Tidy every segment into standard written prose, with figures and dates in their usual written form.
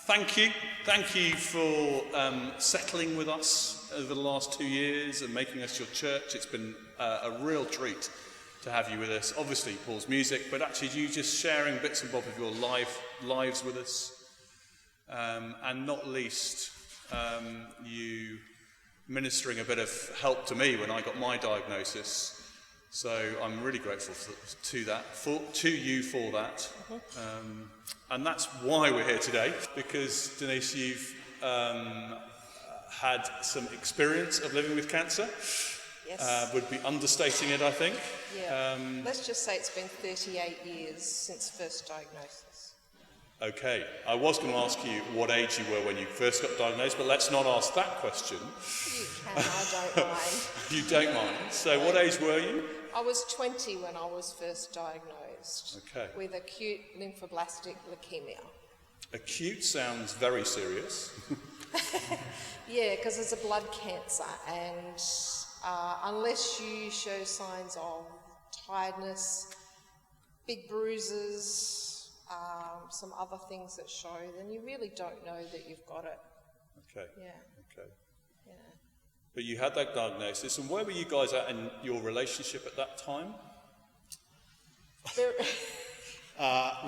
Thank you for settling with us over the last 2 years and making us your church. It's been a real treat to have you with us. Obviously Paul's music, but actually you just sharing bits and bobs of your lives with us. And not least, you ministering a bit of help to me when I got my diagnosis. So I'm really grateful to you for that. And that's why we're here today, because Denise, you've had some experience of living with cancer. Yes. Would be understating it, I think. Yeah. Let's just say it's been 38 years since first diagnosis. Okay. I was going to ask you what age you were when you first got diagnosed, but let's not ask that question. You can, I don't mind. You don't mind. So what age were you? I was 20 when I was first diagnosed with acute lymphoblastic leukemia. Acute sounds very serious. Yeah, because it's a blood cancer, and unless you show signs of tiredness, big bruises, some other things that show, then you really don't know that you've got it. Okay. Yeah. Okay. Yeah. But you had that diagnosis, and where were you guys at in your relationship at that time?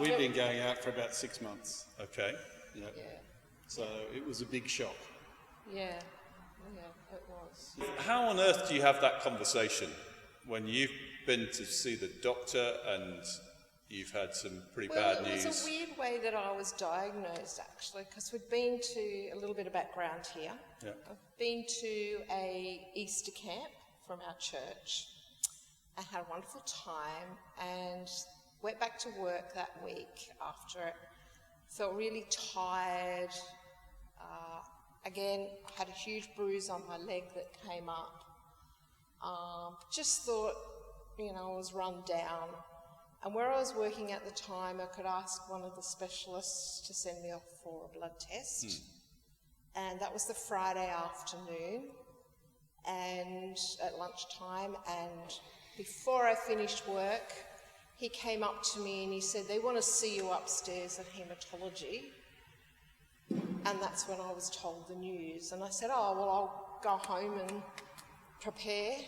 We'd been going out for about 6 months. Okay. Yep. Yeah. So it was a big shock. Yeah. Yeah, it was. How on earth do you have that conversation when you've been to see the doctor and you've had some pretty bad news? It was a weird way that I was diagnosed, actually, because we'd been to a little bit of background here. Yeah. I've been to a Easter camp from our church and had a wonderful time, and went back to work that week after it. Felt really tired. Again, had a huge bruise on my leg that came up. Just thought, I was run down. And where I was working at the time, I could ask one of the specialists to send me off for a blood test. And that was the Friday afternoon and at lunchtime. And before I finished work, he came up to me and he said, "They want to see you upstairs at haematology." And that's when I was told the news. And I said, "Oh, well, I'll go home and prepare."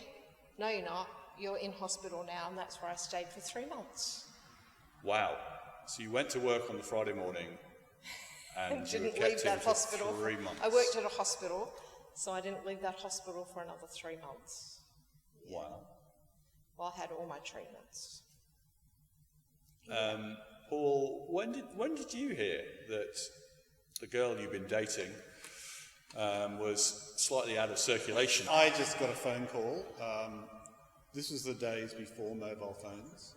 "No, you're not. You're in hospital now." And that's where I stayed for 3 months. Wow. So you went to work on the Friday morning and you were didn't kept leave that in for hospital. 3 months. I worked at a hospital, so I didn't leave that hospital for another 3 months. Yeah. Wow. Well, I had all my treatments. Paul, when did you hear that the girl you've been dating was slightly out of circulation? I just got a phone call. This was the days before mobile phones.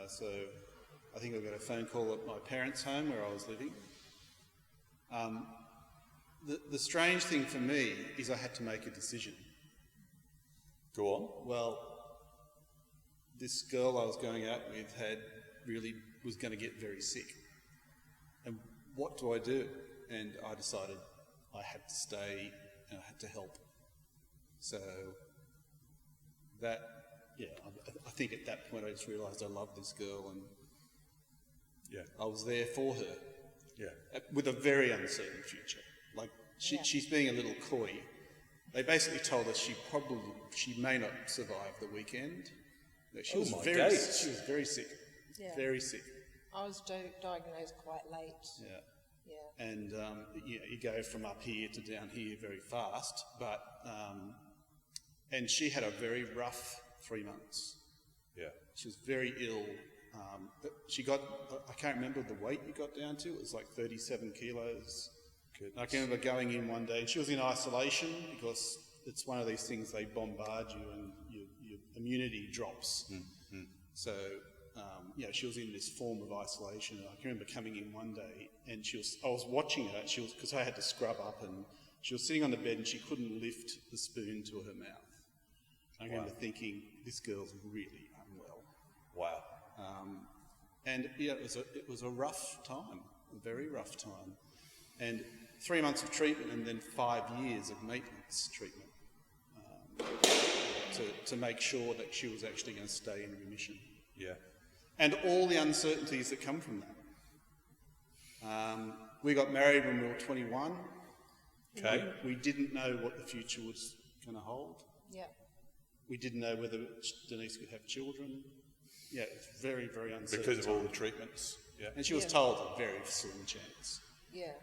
So I think I got a phone call at my parents' home where I was living. The strange thing for me is I had to make a decision. Go on. Well, this girl I was going out with was going to get very sick. And what do I do? And I decided I had to stay and I had to help. So I think at that point I just realised I loved this girl, and I was there for her. Yeah. With a very uncertain future. Like she's being a little coy. They basically told us she may not survive the weekend. She was very sick. Yeah. Very sick. I was diagnosed quite late. Yeah. Yeah. And you go from up here to down here very fast, but and she had a very rough 3 months. Yeah. She was very ill. I can't remember the weight you got down to. It was like 37 kilos. I can remember going in one day, and she was in isolation because it's one of these things, they bombard you and your immunity drops. Mm-hmm. So, she was in this form of isolation. And I can remember coming in one day, and I was watching her, because I had to scrub up, and she was sitting on the bed and she couldn't lift the spoon to her mouth. I remember thinking, this girl's really unwell. Wow. It was a rough time, a very rough time. And 3 months of treatment and then 5 years of maintenance treatment to make sure that she was actually going to stay in remission. Yeah. And all the uncertainties that come from that. We got married when we were 21. Okay. We didn't know what the future was going to hold. Yeah. We didn't know whether Denise could have children. Yeah, it was very, very uncertain. Because of all the treatments. Yeah. And she was told a very slim chance. Yeah.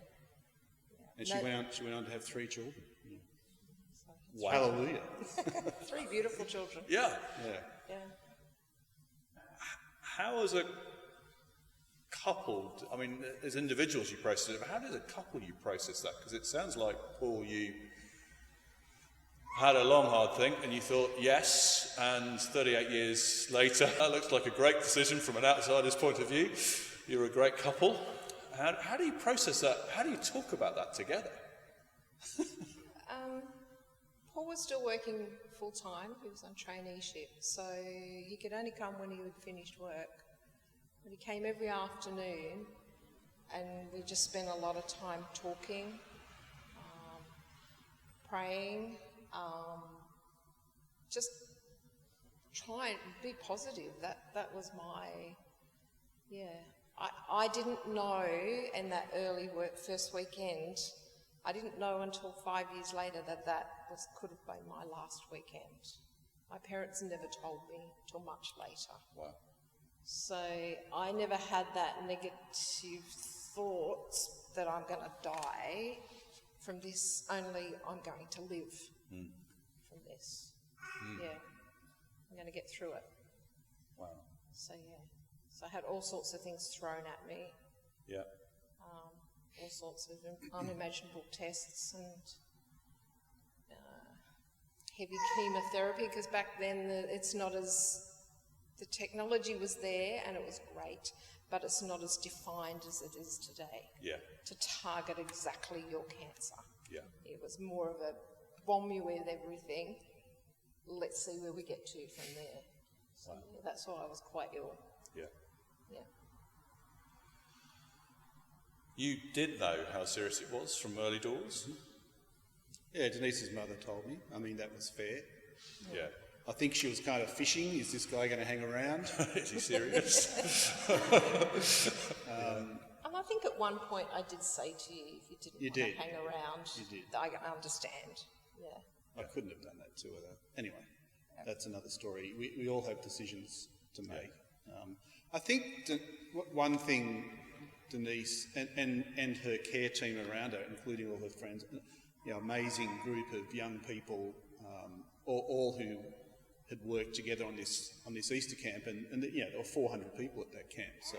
And she went on to have 3 children. Yeah. Wow. Hallelujah. 3 beautiful children. Yeah. Yeah. Yeah. How as a couple, I mean, as individuals you process it, but how does a couple you process that? Because it sounds like, Paul, you had a long, hard think and you thought, yes, and 38 years later, that looks like a great decision from an outsider's point of view. You're a great couple. How do you process that? How do you talk about that together? Paul was still working full-time. He was on traineeship, so he could only come when he had finished work. But he came every afternoon, and we just spent a lot of time talking, praying, just trying to be positive. That was my, I didn't know in that early first weekend, I didn't know until 5 years later that could have been my last weekend. My parents never told me till much later. Wow. So I never had that negative thoughts that I'm going to die from this, only I'm going to live from this. Yeah, I'm going to get through it. Wow. So so I had all sorts of things thrown at me. Yeah. All sorts of unimaginable tests and heavy chemotherapy, because back then the technology was there and it was great, but it's not as defined as it is today. Yeah. To target exactly your cancer. Yeah. It was more of a bomb you with everything. Let's see where we get to from there. So that's why I was quite ill. Yeah. Yeah. You did know how serious it was from early doors? Yeah, Denise's mother told me. I mean, that was fair. Yeah. I think she was kind of fishing. Is this guy going to hang around? Is he serious? And I think at one point I did say to you, if you didn't want to hang around, You did. I understand. Yeah. I couldn't have done that to her, though. Anyway, that's another story. We all have decisions to make. I think one thing Denise and her care team around her, including all her friends, amazing group of young people, all who had worked together on this Easter camp, and there were 400 people at that camp, so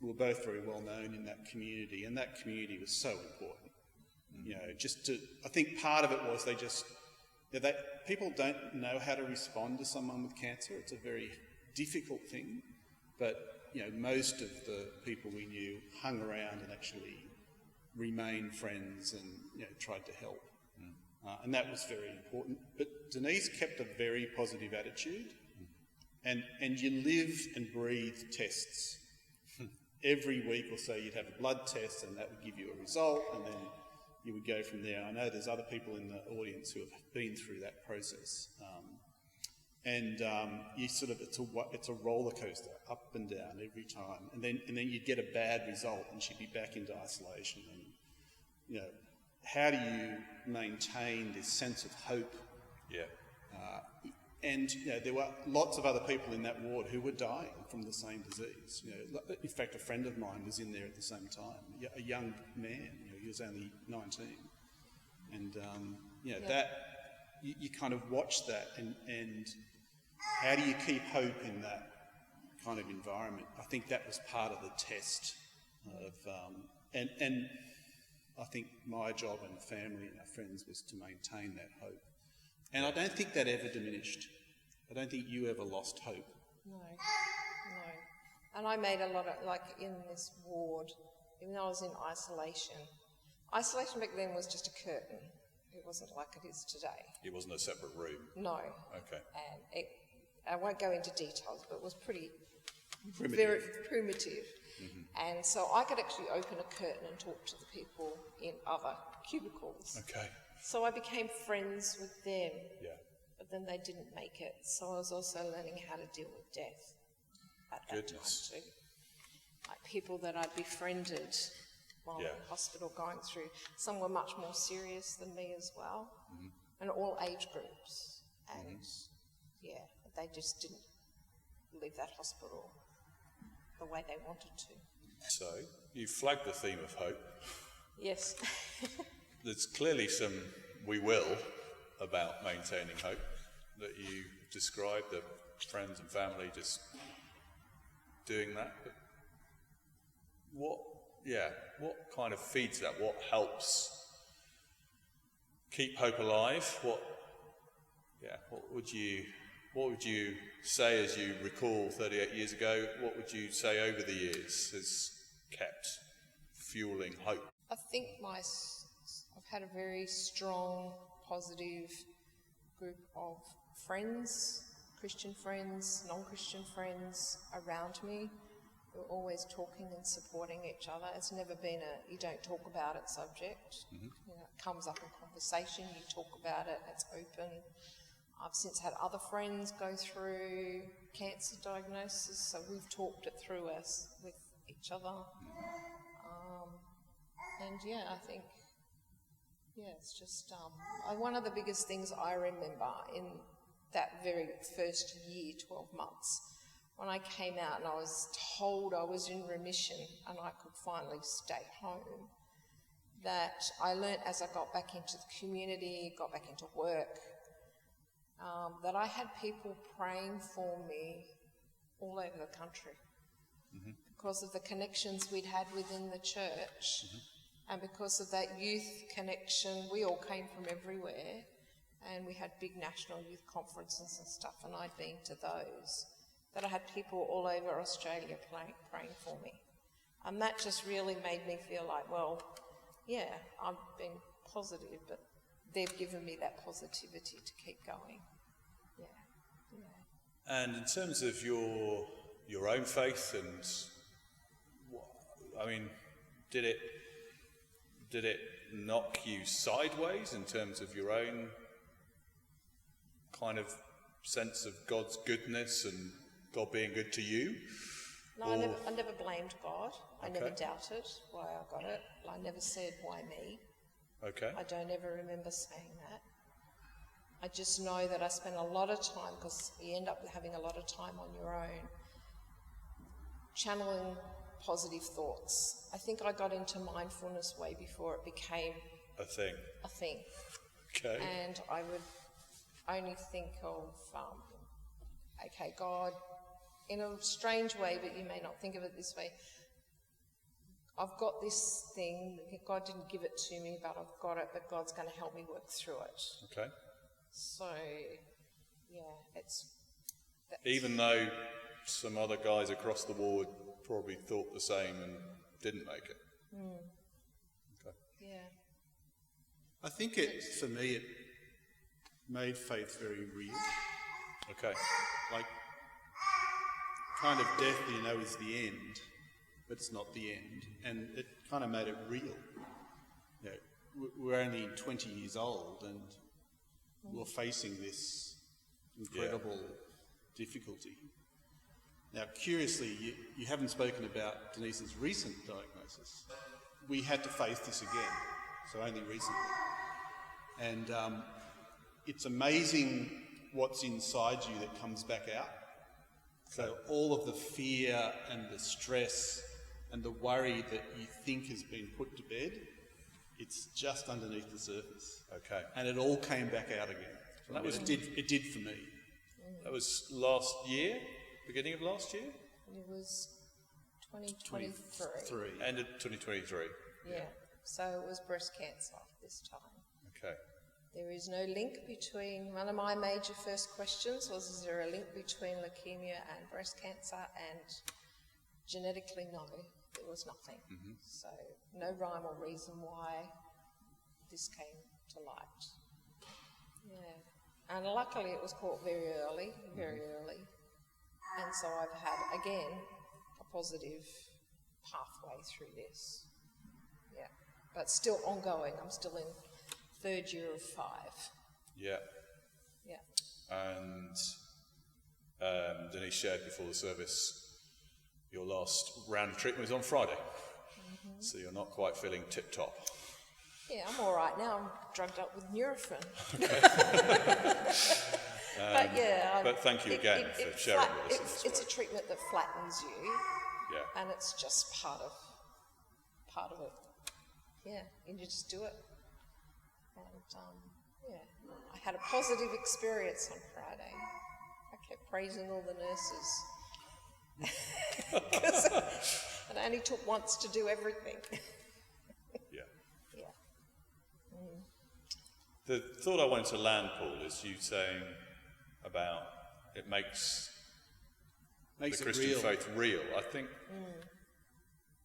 we were both very well known in that community, and that community was so important. I think part of it was people don't know how to respond to someone with cancer. It's a very difficult thing, but most of the people we knew hung around and actually remained friends and tried to help. And that was very important. But Denise kept a very positive attitude, and you live and breathe tests. Every week or so you'd have a blood test and that would give you a result, and then you would go from there. I know there's other people in the audience who have been through that process. It's a roller coaster, up and down every time. And then you'd get a bad result and she'd be back into isolation. And, how do you maintain this sense of hope? Yeah. There were lots of other people in that ward who were dying from the same disease. In fact, a friend of mine was in there at the same time, a young man. He was only 19, and that you kind of watch that, and how do you keep hope in that kind of environment? I think that was part of the test of, and I think my job and family and our friends was to maintain that hope. And I don't think that ever diminished. I don't think you ever lost hope. No. And I made a lot of, in this ward, even though I was in isolation back then was just a curtain. It wasn't like it is today. It wasn't a separate room? No. Okay. And I won't go into details, but it was pretty Primitive. very primitive. Mm-hmm. And so I could actually open a curtain and talk to the people in other cubicles. Okay. So I became friends with them. Yeah. But then they didn't make it. So I was also learning how to deal with death at that time too. Like people that I'd befriended while in hospital going through. Some were much more serious than me as well, and all age groups. And they just didn't leave that hospital the way they wanted to. So, you flagged the theme of hope. Yes. There's clearly some we will about maintaining hope that you described, the friends and family just doing that. But what kind of feeds that? What helps keep hope alive? What would you say as you recall 38 years ago? What would you say over the years has kept fueling hope? I think I've had a very strong, positive group of friends, Christian friends, non-Christian friends around me. We're always talking and supporting each other. It's never been a you don't talk about it subject. It comes up in conversation, you talk about it, it's open. I've since had other friends go through cancer diagnosis, so we've talked it through with each other. I think, it's just one of the biggest things I remember in that very first year, 12 months, when I came out and I was told I was in remission and I could finally stay home, that I learnt as I got back into the community, got back into work, that I had people praying for me all over the country because of the connections we'd had within the church. And because of that youth connection, we all came from everywhere, and we had big national youth conferences and stuff, and I'd been to those, that I had people all over Australia praying for me. And that just really made me feel like, well, I've been positive, but they've given me that positivity to keep going. And in terms of your own faith, and did it knock you sideways in terms of your own kind of sense of God's goodness and God being good to you? No, I never blamed God. I never doubted why I got it. I never said, why me? Okay. I don't ever remember saying that. I just know that I spent a lot of time, because you end up having a lot of time on your own, channeling positive thoughts. I think I got into mindfulness way before it became a thing. Okay. And I would only think of, God, in a strange way, but you may not think of it this way. I've got this thing, God didn't give it to me, but I've got it, but God's going to help me work through it. Okay. So, even though some other guys across the ward probably thought the same and didn't make it. Okay. Yeah. I think for me, it made faith very real. Okay. Like, kind of death, is the end, but it's not the end. And it kind of made it real. We're only 20 years old and we're facing this incredible difficulty. Now, curiously, you haven't spoken about Denise's recent diagnosis. We had to face this again, so only recently. And it's amazing what's inside you that comes back out. So all of the fear and the stress and the worry that you think has been put to bed, it's just underneath the surface. Okay. And it all came back out again. So it did for me. That was last year? Beginning of last year? It was 2023. End of 2023. Yeah. So it was breast cancer this time. Okay. There is no link between, one of my major first questions was, is there a link between leukemia and breast cancer? And genetically, no, there was nothing. So no rhyme or reason why this came to light. Yeah. And luckily it was caught very early. And so I've had, again, a positive pathway through this. Yeah. But still ongoing. I'm still in third year of 5. Yeah. Yeah. And Denise shared before the service, your last round of treatment was on Friday. So you're not quite feeling tip-top. Yeah, I'm all right now. I'm drugged up with Nurofen. But thank you again for sharing with us. It's a treatment that flattens you, Yeah. and it's just part of it. Yeah, and you just do it. And I had a positive experience on Friday. I kept praising all the nurses because it only took once to do everything. Yeah. Yeah. The thought I wanted to land, Paul, is you saying about it makes the Christian real. faith real. I think.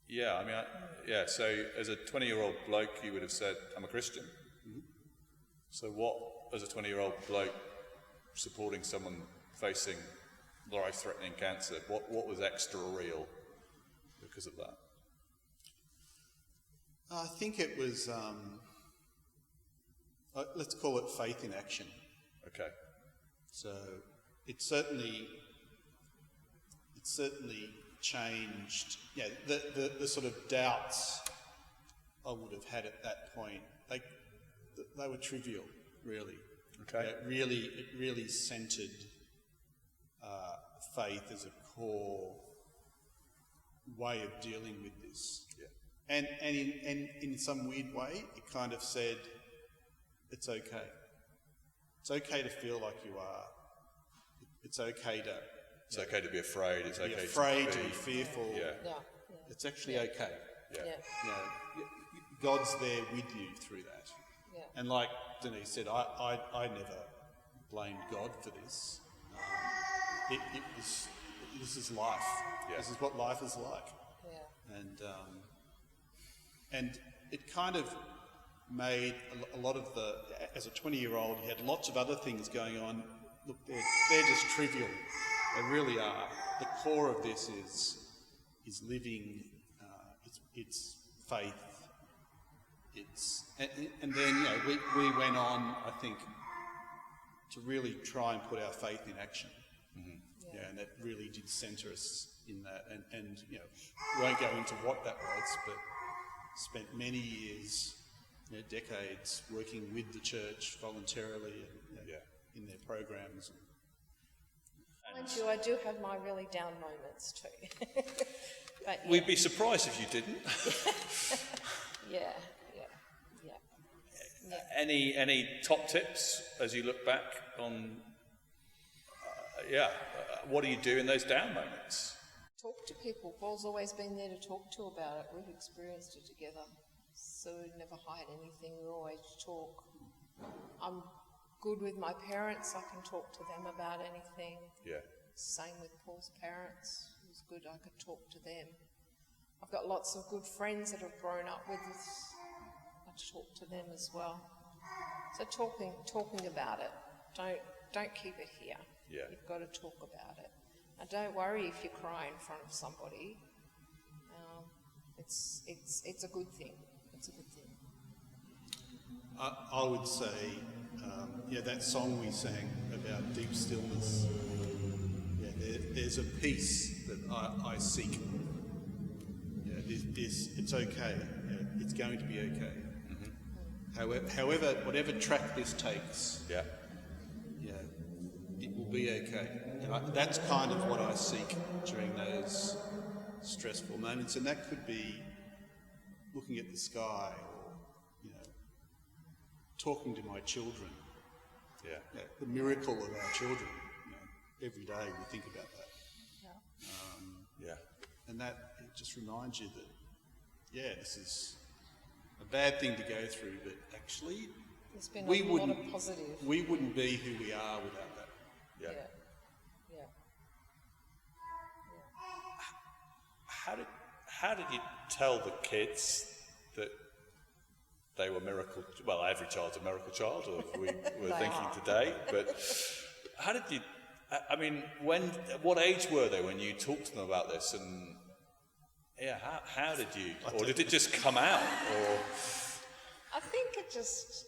Yeah, I mean, so as a 20-year-old bloke, you would have said, I'm a Christian. Mm-hmm. So what, as a 20-year-old bloke supporting someone facing life-threatening cancer, what was extra real because of that? I think it was, let's call it faith in action. Okay. So it certainly changed. Yeah, the sort of doubts I would have had at that point, they were trivial, really. Okay. It really centred faith as a core way of dealing with this. Yeah. And in some weird way, it kind of said, it's okay. It's okay to feel like you are. It's okay to. It's okay to be afraid. It's okay to be fearful. Yeah. It's actually okay. Yeah. You know, God's there with you through that. Yeah. And like Denise said, I never blamed God for this. This is life. Yeah. This is what life is like. Yeah. And it kind of made a lot of as a 20-year-old, you had lots of other things going on. Look, they're just trivial. They really are. The core of this is living. It's faith. And then we went on, I think, to really try and put our faith in action. Mm-hmm. Yeah, and that really did centre us in that. And we won't go into what that was, but spent many years, decades working with the church voluntarily and in their programs. Mind you, I do have my really down moments too. But, We'd be surprised if you didn't. Yeah. Any top tips as you look back on? What do you do in those down moments? Talk to people. Paul's always been there to talk to about it. We've experienced it together, so we never hide anything. We always talk. I'm good with my parents. I can talk to them about anything. Yeah. Same with Paul's parents. It was good. I could talk to them. I've got lots of good friends that have grown up with us. I talk to them as well. So talking about it. Don't keep it here. Yeah. You've got to talk about it. And don't worry if you cry in front of somebody. It's a good thing. It's a good thing. I would say, that song we sang about deep stillness. There's a peace that I seek. It's okay. It's going to be okay. Mm-hmm. However, whatever track this takes, it will be okay. And that's kind of what I seek during those stressful moments, and that could be looking at the sky or, talking to my children. The miracle of our children. Every day we think about that. And that it just reminds you that, this is a bad thing to go through, but actually there's been a lot of positive. We wouldn't be who we are without that. Yeah. How did you tell the kids that they were miracle? Well, every child's a miracle child, or we were thinking today. But how did you? I mean, what age were they when you talked to them about this? And how did you? Or did it just come out? Or I think it just.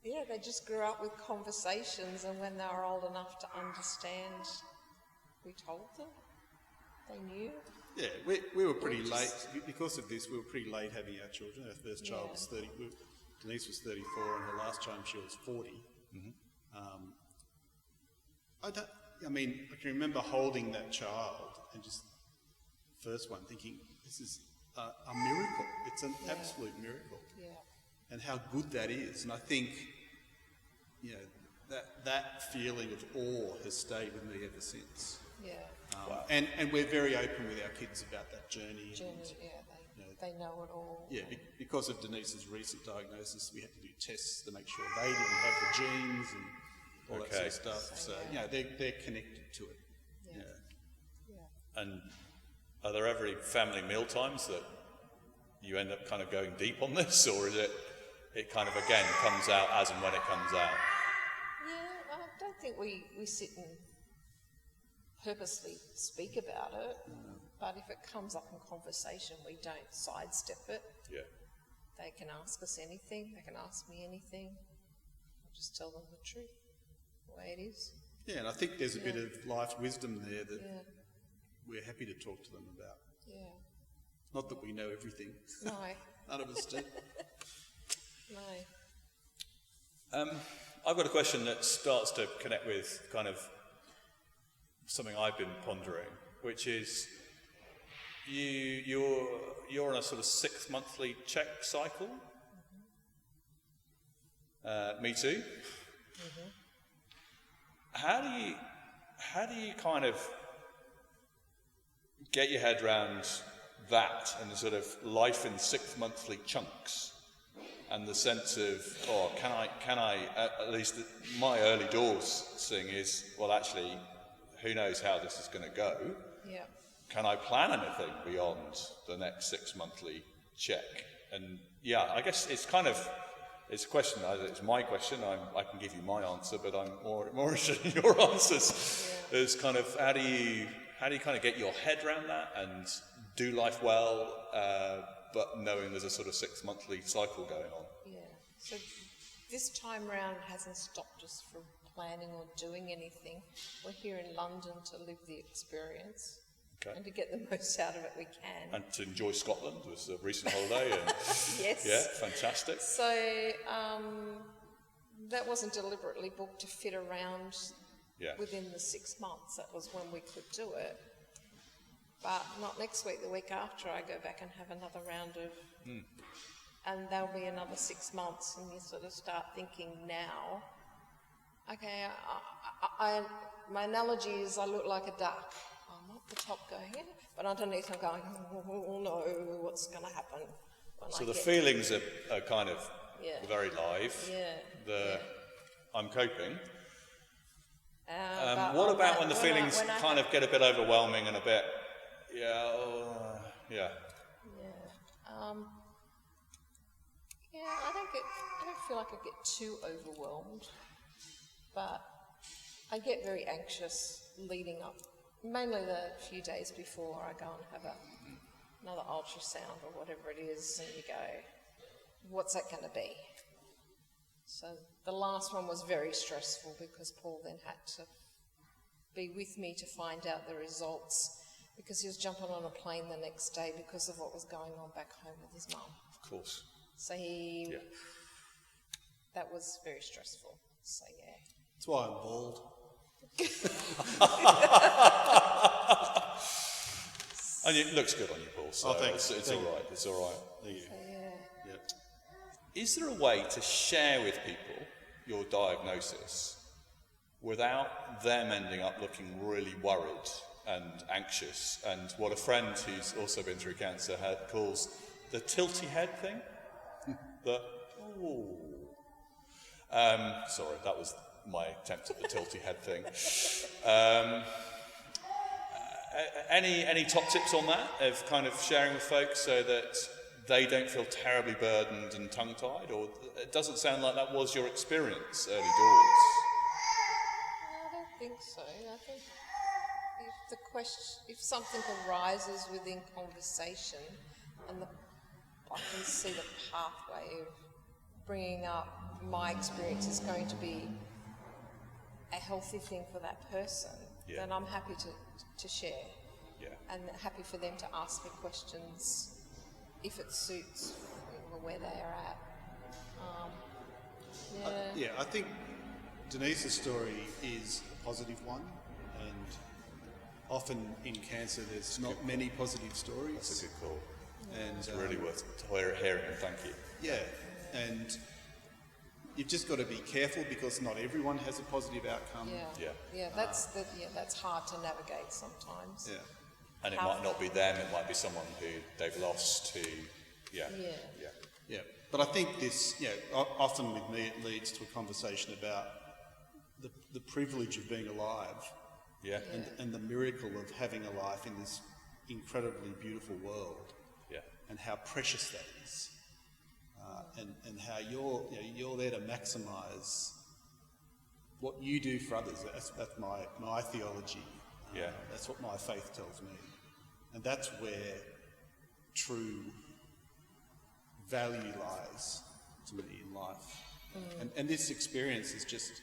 They just grew up with conversations, and when they were old enough to understand, we told them. They knew. Yeah, we were pretty late. Because of this, we were pretty late having our children. Our first child was 30. Denise was 34, and her last time she was 40. I can remember holding that child and just first one thinking, this is a miracle. It's an absolute miracle. Yeah. And how good that is. And I think, that feeling of awe has stayed with me ever since. Yeah. And we're very open with our kids about that journey. They know it all. Yeah, because of Denise's recent diagnosis, we had to do tests to make sure they didn't have the genes and all that sort of stuff. So, they're connected to it. Yeah. And are there ever family meal times that you end up kind of going deep on this, or is it kind of again comes out as and when it comes out? Yeah, I don't think we sit and purposely speak about it, but if it comes up in conversation, we don't sidestep it. Yeah. They can ask us anything, they can ask me anything. I'll just tell them the truth, the way it is. Yeah, and I think there's a bit of life wisdom there that we're happy to talk to them about. Yeah. Not that we know everything. No. None of us do. No. I've got a question that starts to connect with kind of something I've been pondering, which is you're on a sort of 6 monthly check cycle. Me too. How do you kind of get your head around that and the sort of life in 6 monthly chunks, and the sense of, can I at least my early doors thing is, well, actually, who knows how this is going to go? Yeah. Can I plan anything beyond the next 6 monthly check? And I guess it's a question. It's my question. I can give you my answer, but I'm more interested in your answers. Yeah. Is kind of how do you kind of get your head around that and do life well, but knowing there's a sort of 6 monthly cycle going on? Yeah. So this time round hasn't stopped us from planning or doing anything. We're here in London to live the experience. Okay. And to get the most out of it we can. And to enjoy Scotland was a recent holiday. And yes. Yeah, fantastic. So that wasn't deliberately booked to fit around within the 6 months. That was when we could do it. But not next week, the week after, I go back and have another round of... And there'll be another 6 months, and you sort of start thinking now, okay, my analogy is I look like a duck. I'm at the top going, but underneath I'm going, oh no, what's going to happen? So the feelings are kind of very live. I'm coping. What about when the feelings kind of get a bit overwhelming and a bit, I don't feel like I get too overwhelmed, but I get very anxious leading up. Mainly the few days before I go and have another ultrasound or whatever it is, and you go, what's that going to be? So the last one was very stressful because Paul then had to be with me to find out the results, because he was jumping on a plane the next day because of what was going on back home with his mum. Of course. So that was very stressful. So That's why I'm bald. And it looks good on you, Paul, so thanks. It's all right. It's all right. Thank you. Is there a way to share with people your diagnosis without them ending up looking really worried and anxious, and what a friend who's also been through cancer calls the tilty head thing? Sorry, that was my attempt at the tilty head thing. Any top tips on that, of kind of sharing with folks so that they don't feel terribly burdened and tongue-tied? Or it doesn't sound like that was your experience early doors. I don't think so. I think if something arises within conversation, and I can see the pathway of bringing up my experience is going to be a healthy thing for that person, then I'm happy to share. and happy for them to ask me questions if it suits where they are at. I think Denise's story is a positive one, and often in cancer there's not many positive stories. That's a good call. And it's really worth hearing, and thank you. Yeah, and you've just got to be careful because not everyone has a positive outcome. That's hard to navigate sometimes. Yeah. And it might not be them, it might be someone who they've lost who, Yeah. But I think this, often with me it leads to a conversation about the privilege of being alive. And the miracle of having a life in this incredibly beautiful world. And how precious that is. And how you're there to maximise what you do for others. That's my theology. That's what my faith tells me. And that's where true value lies to me in life. And this experience has just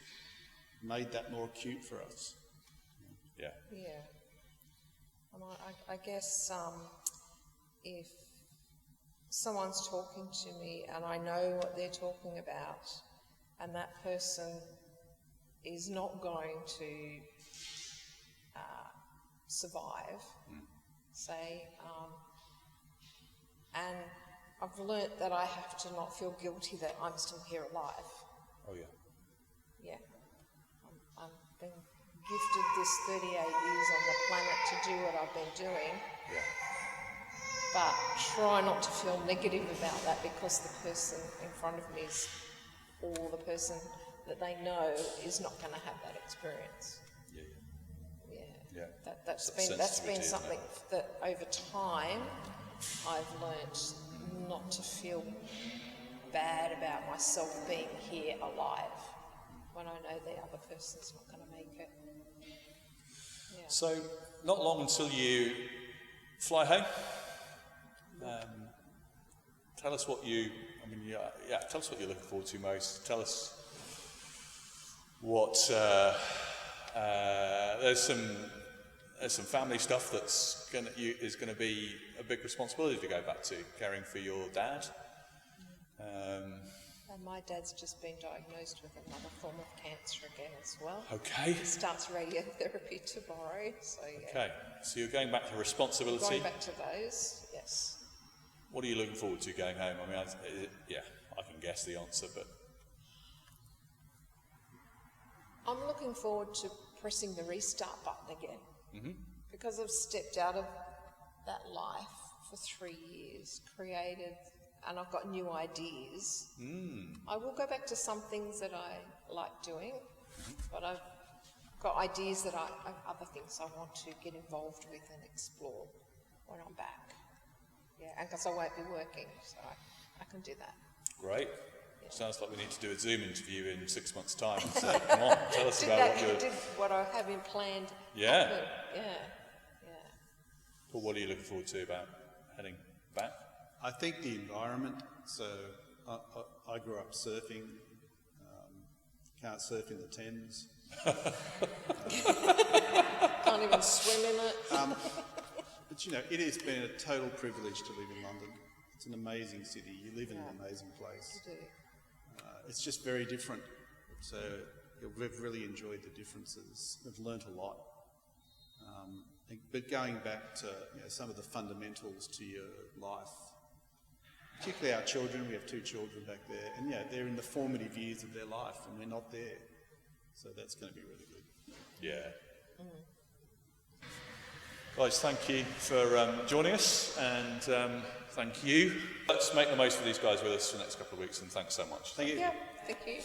made that more acute for us. I guess if someone's talking to me and I know what they're talking about, and that person is not going to survive, say, and I've learnt that I have to not feel guilty that I'm still here alive. I've been gifted this 38 years on the planet to do what I've been doing. But try not to feel negative about that because the person in front of me is, or the person that they know is not going to have that experience. That's been something that over time I've learnt not to feel bad about myself being here alive when I know the other person's not going to make it. So, not long until you fly home. Tell us what tell us what you're looking forward to most. Tell us what there's some family stuff that's is going to be a big responsibility to go back to, caring for your dad. And my dad's just been diagnosed with another form of cancer again as well. Okay. He starts radiotherapy tomorrow, so Okay, so you're going back to responsibility. Going back to those, yes. What are you looking forward to going home? I mean, I can guess the answer, but I'm looking forward to pressing the restart button again, because I've stepped out of that life for 3 years, created, and I've got new ideas. I will go back to some things that I like doing, but I've got ideas that other things I want to get involved with and explore when I'm back. And because I won't be working, so I can do that. Great. Sounds like we need to do a Zoom interview in 6 months' time. So come on, tell us about what I have in planned. Yeah. Paul, what are you looking forward to about heading back? I think the environment. So I grew up surfing. Can't surf in the Thames. Can't even swim in it. But it has been a total privilege to live in London. It's an amazing city. You live in an amazing place. You do. It's just very different. So we've really enjoyed the differences. We've learnt a lot. But going back to some of the fundamentals to your life, particularly our children, we have 2 children back there, and they're in the formative years of their life, and we're not there. So that's going to be really good. Yeah. Guys, thank you for joining us, and thank you. Let's make the most of these guys with us for the next couple of weeks, and thanks so much. Thank you. Yeah, thank you.